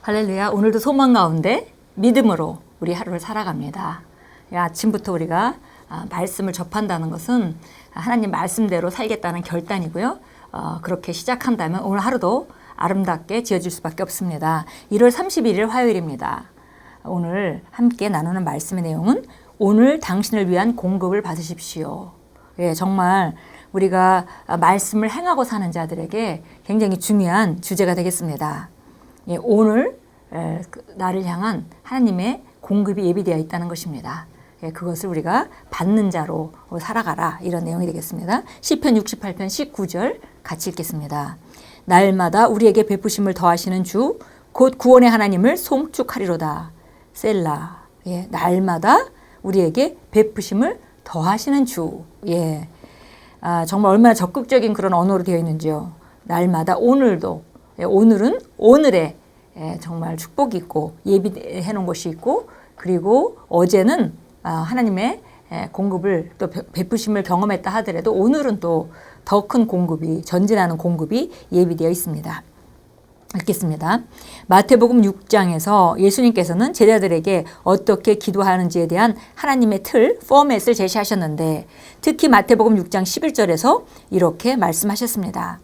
할렐루야. 오늘도 소망 가운데 믿음으로 우리 하루를 살아갑니다. 아침부터 우리가 말씀을 접한다는 것은 하나님 말씀대로 살겠다는 결단이고요. 그렇게 시작한다면 오늘 하루도 아름답게 지어질 수밖에 없습니다. 1월 31일 화요일입니다. 오늘 함께 나누는 말씀의 내용은 오늘 당신을 위한 공급을 받으십시오. 예, 정말 우리가 말씀을 행하고 사는 자들에게 굉장히 중요한 주제가 되겠습니다. 예, 오늘 나를 향한 하나님의 공급이 예비되어 있다는 것입니다. 예, 그것을 우리가 받는 자로 살아가라, 이런 내용이 되겠습니다. 시편 68편 19절 같이 읽겠습니다. 날마다 우리에게 베푸심을 더하시는 주 곧 구원의 하나님을 송축하리로다. 셀라. 예, 날마다 우리에게 베푸심을 더하시는 주. 예, 정말 얼마나 적극적인 그런 언어로 되어 있는지요. 날마다, 오늘도. 예, 오늘은 오늘의 정말 축복이 있고 예비해 놓은 것이 있고, 그리고 어제는 하나님의 공급을 또 베푸심을 경험했다 하더라도 오늘은 또 더 큰 공급이, 전진하는 공급이 예비되어 있습니다. 읽겠습니다. 마태복음 6장에서 예수님께서는 제자들에게 어떻게 기도하는지에 대한 하나님의 틀, 포맷을 제시하셨는데, 특히 마태복음 6장 11절에서 이렇게 말씀하셨습니다.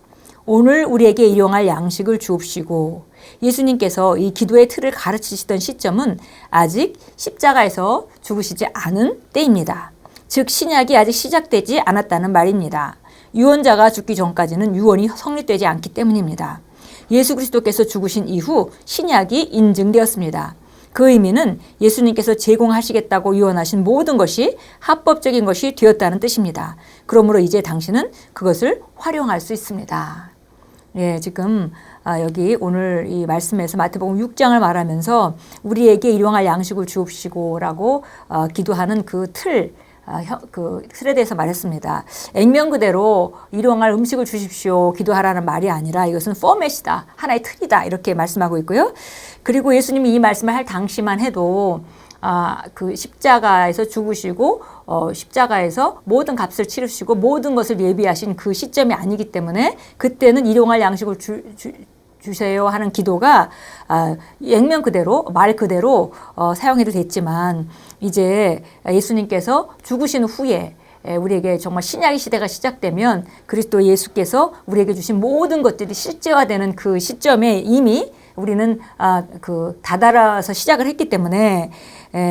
오늘 우리에게 일용할 양식을 주옵시고. 예수님께서 이 기도의 틀을 가르치시던 시점은 아직 십자가에서 죽으시지 않은 때입니다. 즉 신약이 아직 시작되지 않았다는 말입니다. 유언자가 죽기 전까지는 유언이 성립되지 않기 때문입니다. 예수 그리스도께서 죽으신 이후 신약이 인증되었습니다. 그 의미는 예수님께서 제공하시겠다고 유언하신 모든 것이 합법적인 것이 되었다는 뜻입니다. 그러므로 이제 당신은 그것을 활용할 수 있습니다. 예, 지금 여기 오늘 이 말씀에서 마태복음 6장을 말하면서 우리에게 일용할 양식을 주옵시고라고 기도하는 그 틀에 대해서 말했습니다. 액면 그대로 일용할 음식을 주십시오 기도하라는 말이 아니라 이것은 포맷이다, 하나의 틀이다, 이렇게 말씀하고 있고요. 그리고 예수님이 이 말씀을 할 당시만 해도 그 십자가에서 죽으시고 십자가에서 모든 값을 치르시고 모든 것을 예비하신 그 시점이 아니기 때문에 그때는 일용할 양식을 주세요 하는 기도가 액면 그대로, 말 그대로 사용해도 됐지만, 이제 예수님께서 죽으신 후에 우리에게 정말 신약의 시대가 시작되면 그리스도 예수께서 우리에게 주신 모든 것들이 실제화되는 그 시점에 이미 우리는 다다라서 시작을 했기 때문에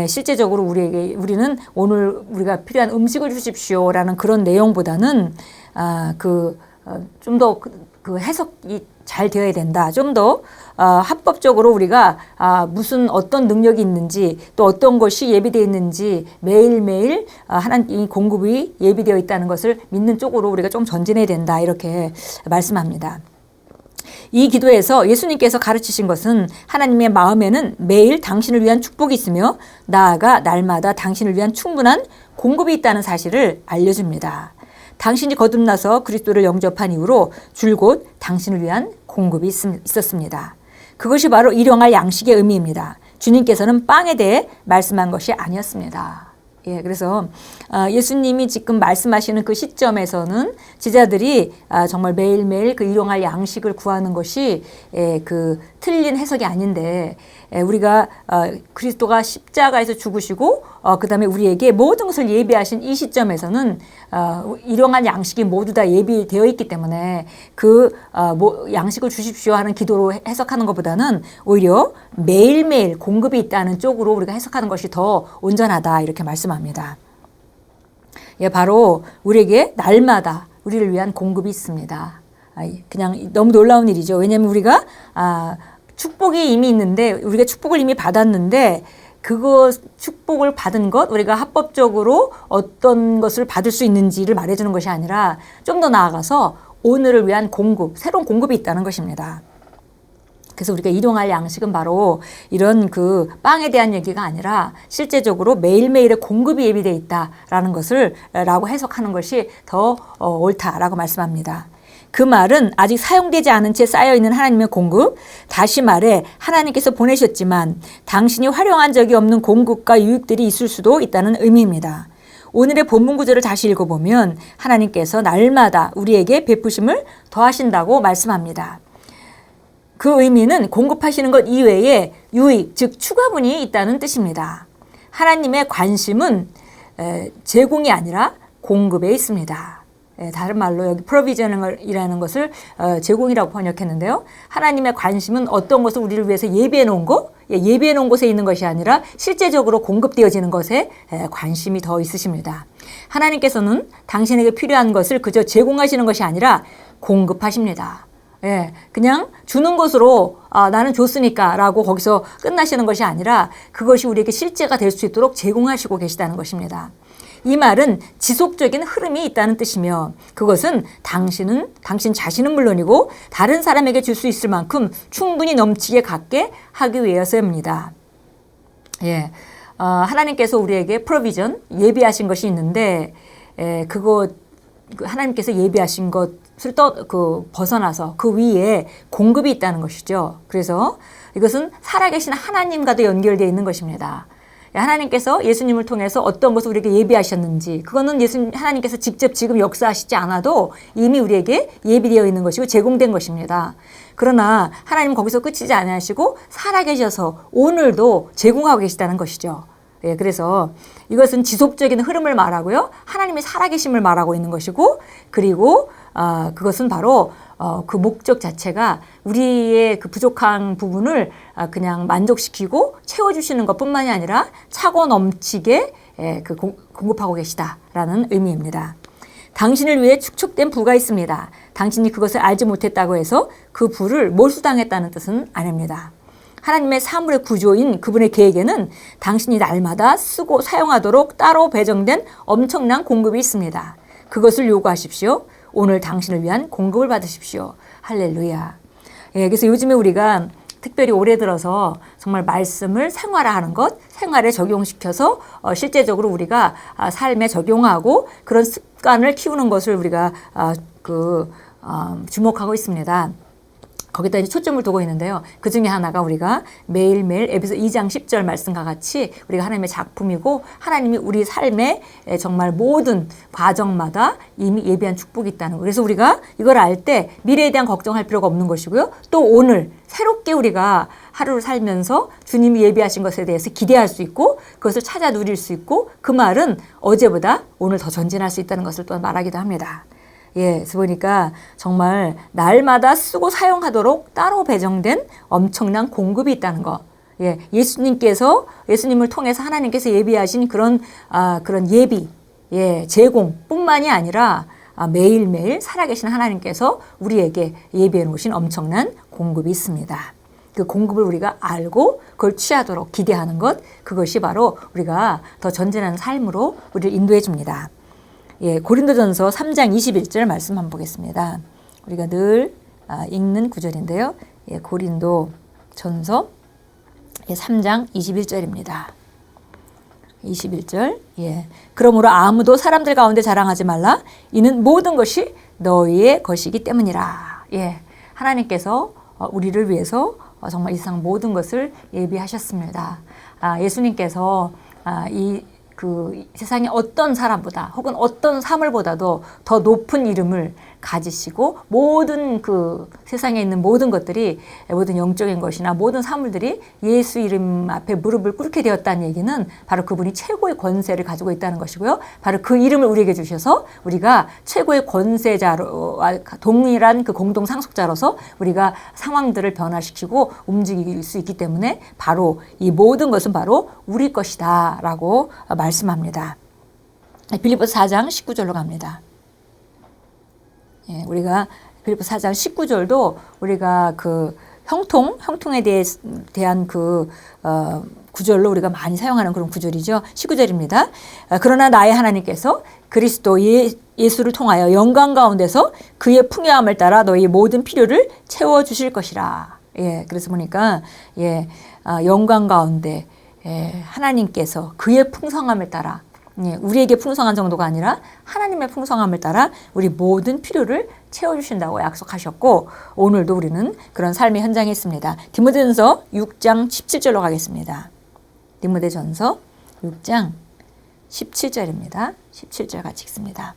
실제적으로 우리는 오늘 우리가 필요한 음식을 주십시오라는 그런 내용보다는 좀 더 그 해석이 잘 되어야 된다. 좀 더 합법적으로 우리가 무슨 어떤 능력이 있는지, 또 어떤 것이 예비되어 있는지 매일매일 하나님 공급이 예비되어 있다는 것을 믿는 쪽으로 우리가 좀 전진해야 된다, 이렇게 말씀합니다. 이 기도에서 예수님께서 가르치신 것은 하나님의 마음에는 매일 당신을 위한 축복이 있으며 나아가 날마다 당신을 위한 충분한 공급이 있다는 사실을 알려줍니다. 당신이 거듭나서 그리스도를 영접한 이후로 줄곧 당신을 위한 공급이 있었습니다. 그것이 바로 일용할 양식의 의미입니다. 주님께서는 빵에 대해 말씀한 것이 아니었습니다. 예, 그래서 예수님이 지금 말씀하시는 그 시점에서는 제자들이 정말 매일매일 그 일용할 양식을 구하는 것이 그 틀린 해석이 아닌데, 우리가 그리스도가 십자가에서 죽으시고 그 다음에 우리에게 모든 것을 예비하신 이 시점에서는 일용할 양식이 모두 다 예비되어 있기 때문에 양식을 주십시오 하는 기도로 해석하는 것보다는 오히려 매일매일 공급이 있다는 쪽으로 우리가 해석하는 것이 더 온전하다, 이렇게 말씀합니다. 예, 바로 우리에게 날마다 우리를 위한 공급이 있습니다. 그냥 너무 놀라운 일이죠. 왜냐하면 우리가 축복이 이미 있는데, 우리가 축복을 이미 받았는데, 축복을 받은 것, 우리가 합법적으로 어떤 것을 받을 수 있는지를 말해주는 것이 아니라 좀 더 나아가서 오늘을 위한 공급, 새로운 공급이 있다는 것입니다. 그래서 우리가 일용할 양식은 바로 이런 그 빵에 대한 얘기가 아니라 실제적으로 매일매일의 공급이 예비되어 있다라는 라고 해석하는 것이 더 옳다라고 말씀합니다. 그 말은 아직 사용되지 않은 채 쌓여있는 하나님의 공급, 다시 말해 하나님께서 보내셨지만 당신이 활용한 적이 없는 공급과 유익들이 있을 수도 있다는 의미입니다. 오늘의 본문 구절을 다시 읽어보면 하나님께서 날마다 우리에게 베푸심을 더하신다고 말씀합니다. 그 의미는 공급하시는 것 이외에 유익, 즉 추가분이 있다는 뜻입니다. 하나님의 관심은 제공이 아니라 공급에 있습니다. 다른 말로 여기 provision이라는 것을 제공이라고 번역했는데요. 하나님의 관심은 어떤 것을 우리를 위해서 예비해 놓은 것, 예비해 놓은 곳에 있는 것이 아니라 실제적으로 공급되어지는 것에 관심이 더 있으십니다. 하나님께서는 당신에게 필요한 것을 그저 제공하시는 것이 아니라 공급하십니다. 그냥 주는 것으로 나는 줬으니까 라고 거기서 끝나시는 것이 아니라 그것이 우리에게 실제가 될 수 있도록 제공하시고 계시다는 것입니다. 이 말은 지속적인 흐름이 있다는 뜻이며 그것은 당신 자신은 물론이고 다른 사람에게 줄 수 있을 만큼 충분히 넘치게 갖게 하기 위해서입니다. 하나님께서 우리에게 프로비전, 예비하신 것이 있는데 하나님께서 예비하신 것을 벗어나서 그 위에 공급이 있다는 것이죠. 그래서 이것은 살아계신 하나님과도 연결되어 있는 것입니다. 하나님께서 예수님을 통해서 어떤 것을 우리에게 예비하셨는지 그거는 하나님께서 직접 지금 역사하시지 않아도 이미 우리에게 예비되어 있는 것이고 제공된 것입니다. 그러나 하나님은 거기서 끝이지 않으시고 살아계셔서 오늘도 제공하고 계시다는 것이죠. 그래서 이것은 지속적인 흐름을 말하고요. 하나님의 살아계심을 말하고 있는 것이고 그리고 그것은 바로 그 목적 자체가 우리의 그 부족한 부분을 그냥 만족시키고 채워주시는 것뿐만이 아니라 차고 넘치게 공급하고 계시다라는 의미입니다. 당신을 위해 축적된 부가 있습니다. 당신이 그것을 알지 못했다고 해서 그 부를 몰수당했다는 뜻은 아닙니다. 하나님의 사물의 구조인 그분의 계획에는 당신이 날마다 쓰고 사용하도록 따로 배정된 엄청난 공급이 있습니다. 그것을 요구하십시오. 오늘 당신을 위한 공급을 받으십시오. 할렐루야. 그래서 요즘에 우리가 특별히 올해 들어서 정말 말씀을 생활화하는 것, 생활에 적용시켜서 실제적으로 우리가 삶에 적용하고 그런 습관을 키우는 것을 우리가 주목하고 있습니다. 거기다 이제 초점을 두고 있는데요. 그 중에 하나가 우리가 매일매일 에베소 2장 10절 말씀과 같이 우리가 하나님의 작품이고 하나님이 우리 삶의 정말 모든 과정마다 이미 예비한 축복이 있다는 거. 그래서 우리가 이걸 알 때 미래에 대한 걱정할 필요가 없는 것이고요. 또 오늘 새롭게 우리가 하루를 살면서 주님이 예비하신 것에 대해서 기대할 수 있고 그것을 찾아 누릴 수 있고 그 말은 어제보다 오늘 더 전진할 수 있다는 것을 또한 말하기도 합니다. 그래서 보니까 정말 날마다 쓰고 사용하도록 따로 배정된 엄청난 공급이 있다는 거. 예수님을 통해서 하나님께서 예비하신 그런 예비, 제공뿐만이 아니라 매일매일 살아계신 하나님께서 우리에게 예비해 놓으신 엄청난 공급이 있습니다. 그 공급을 우리가 알고 그걸 취하도록 기대하는 것, 그것이 바로 우리가 더 전진하는 삶으로 우리를 인도해 줍니다. 고린도전서 3장 21절 말씀 한번 보겠습니다. 우리가 늘 읽는 구절인데요. 고린도전서 3장 21절입니다. 21절. 그러므로 아무도 사람들 가운데 자랑하지 말라. 이는 모든 것이 너희의 것이기 때문이라. 하나님께서 우리를 위해서 정말 이 세상 모든 것을 예비하셨습니다. 예수님께서 그 세상의 어떤 사람보다 혹은 어떤 사물보다도 더 높은 이름을 가지시고 모든 그 세상에 있는 모든 것들이 모든 영적인 것이나 모든 사물들이 예수 이름 앞에 무릎을 꿇게 되었다는 얘기는 바로 그분이 최고의 권세를 가지고 있다는 것이고요. 바로 그 이름을 우리에게 주셔서 우리가 최고의 권세자로 동일한 그 공동 상속자로서 우리가 상황들을 변화시키고 움직일 수 있기 때문에 바로 이 모든 것은 바로 우리 것이다 라고 말씀합니다. 빌립보서 4장 19절로 갑니다. 우리가 빌립보서 4장 19절도 우리가 그 형통에 대한 그 구절로 우리가 많이 사용하는 그런 구절이죠. 19절입니다. 그러나 나의 하나님께서 그리스도 예수를 통하여 영광 가운데서 그의 풍요함을 따라 너희 모든 필요를 채워주실 것이라. 그래서 보니까 영광 가운데 하나님께서 그의 풍성함을 따라 우리에게 풍성한 정도가 아니라 하나님의 풍성함을 따라 우리 모든 필요를 채워주신다고 약속하셨고 오늘도 우리는 그런 삶의 현장에 있습니다. 디모데전서 6장 17절로 가겠습니다. 디모데전서 6장 17절입니다. 17절 같이 읽습니다.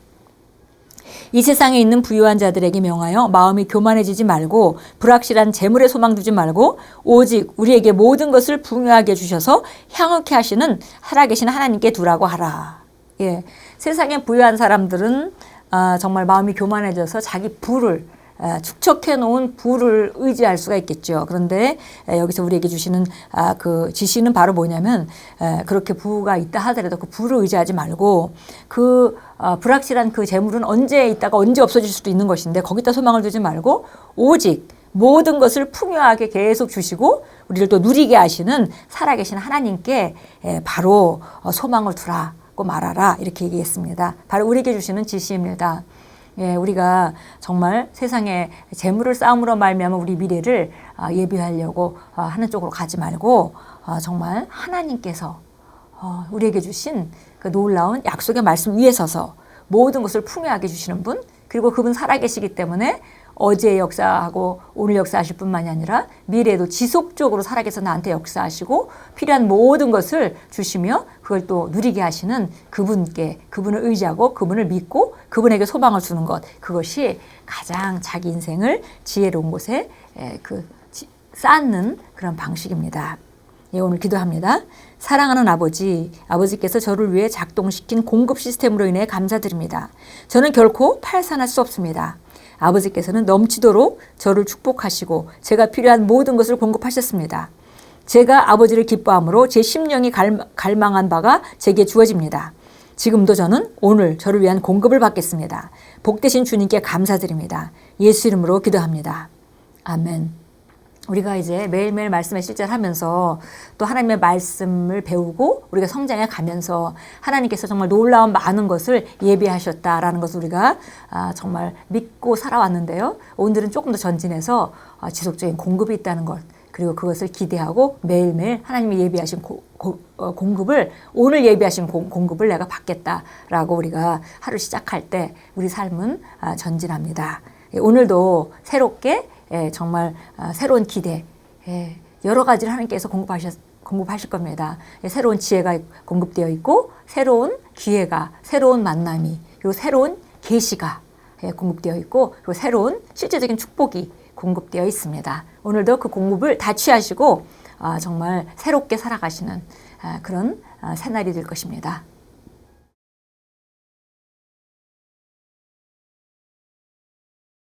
이 세상에 있는 부유한 자들에게 명하여 마음이 교만해지지 말고 불확실한 재물에 소망 두지 말고 오직 우리에게 모든 것을 풍요하게 주셔서 향후케 하시는 살아계신 하나님께 두라고 하라. 예, 세상에 부유한 사람들은 정말 마음이 교만해져서 자기 부를 축적해 놓은 부를 의지할 수가 있겠죠. 그런데 여기서 우리에게 주시는 그 지시는 바로 뭐냐면 그렇게 부가 있다 하더라도 그 부를 의지하지 말고 그 불확실한 그 재물은 언제 있다가 언제 없어질 수도 있는 것인데 거기다 소망을 두지 말고 오직 모든 것을 풍요하게 계속 주시고 우리를 또 누리게 하시는 살아계신 하나님께 바로 소망을 두라고 말하라 이렇게 얘기했습니다. 바로 우리에게 주시는 지시입니다. 예, 우리가 정말 세상에 재물을 쌓음으로 말미암아 우리 미래를 예비하려고 하는 쪽으로 가지 말고 정말 하나님께서 우리에게 주신 그 놀라운 약속의 말씀 위에 서서 모든 것을 풍요하게 주시는 분, 그리고 그분 살아계시기 때문에 어제 역사하고 오늘 역사하실 뿐만이 아니라 미래에도 지속적으로 살아계셔서 나한테 역사하시고 필요한 모든 것을 주시며 그걸 또 누리게 하시는 그분께, 그분을 의지하고 그분을 믿고 그분에게 소망을 주는 것, 그것이 가장 자기 인생을 지혜로운 곳에 쌓는 그런 방식입니다. 예, 오늘 기도합니다. 사랑하는 아버지께서 저를 위해 작동시킨 공급 시스템으로 인해 감사드립니다. 저는 결코 팔산할 수 없습니다. 아버지께서는 넘치도록 저를 축복하시고 제가 필요한 모든 것을 공급하셨습니다. 제가 아버지를 기뻐함으로 제 심령이 갈망한 바가 제게 주어집니다. 지금도 저는 오늘 저를 위한 공급을 받겠습니다. 복되신 주님께 감사드립니다. 예수 이름으로 기도합니다. 아멘. 우리가 이제 매일매일 말씀에 실천하면서 또 하나님의 말씀을 배우고 우리가 성장해 가면서 하나님께서 정말 놀라운 많은 것을 예비하셨다라는 것을 우리가 정말 믿고 살아왔는데요. 오늘은 조금 더 전진해서 지속적인 공급이 있다는 것, 그리고 그것을 기대하고 매일매일 하나님이 예비하신 공급을, 오늘 예비하신 공급을 내가 받겠다라고 우리가 하루 시작할 때 우리 삶은 전진합니다. 오늘도 새롭게 정말 새로운 기대, 여러 가지를 하나님께서 공급하실 겁니다. 새로운 지혜가 공급되어 있고 새로운 기회가, 새로운 만남이, 그리고 새로운 계시가 공급되어 있고 그리고 새로운 실제적인 축복이 공급되어 있습니다. 오늘도 그 공급을 다 취하시고 정말 새롭게 살아가시는 그런 새날이 될 것입니다.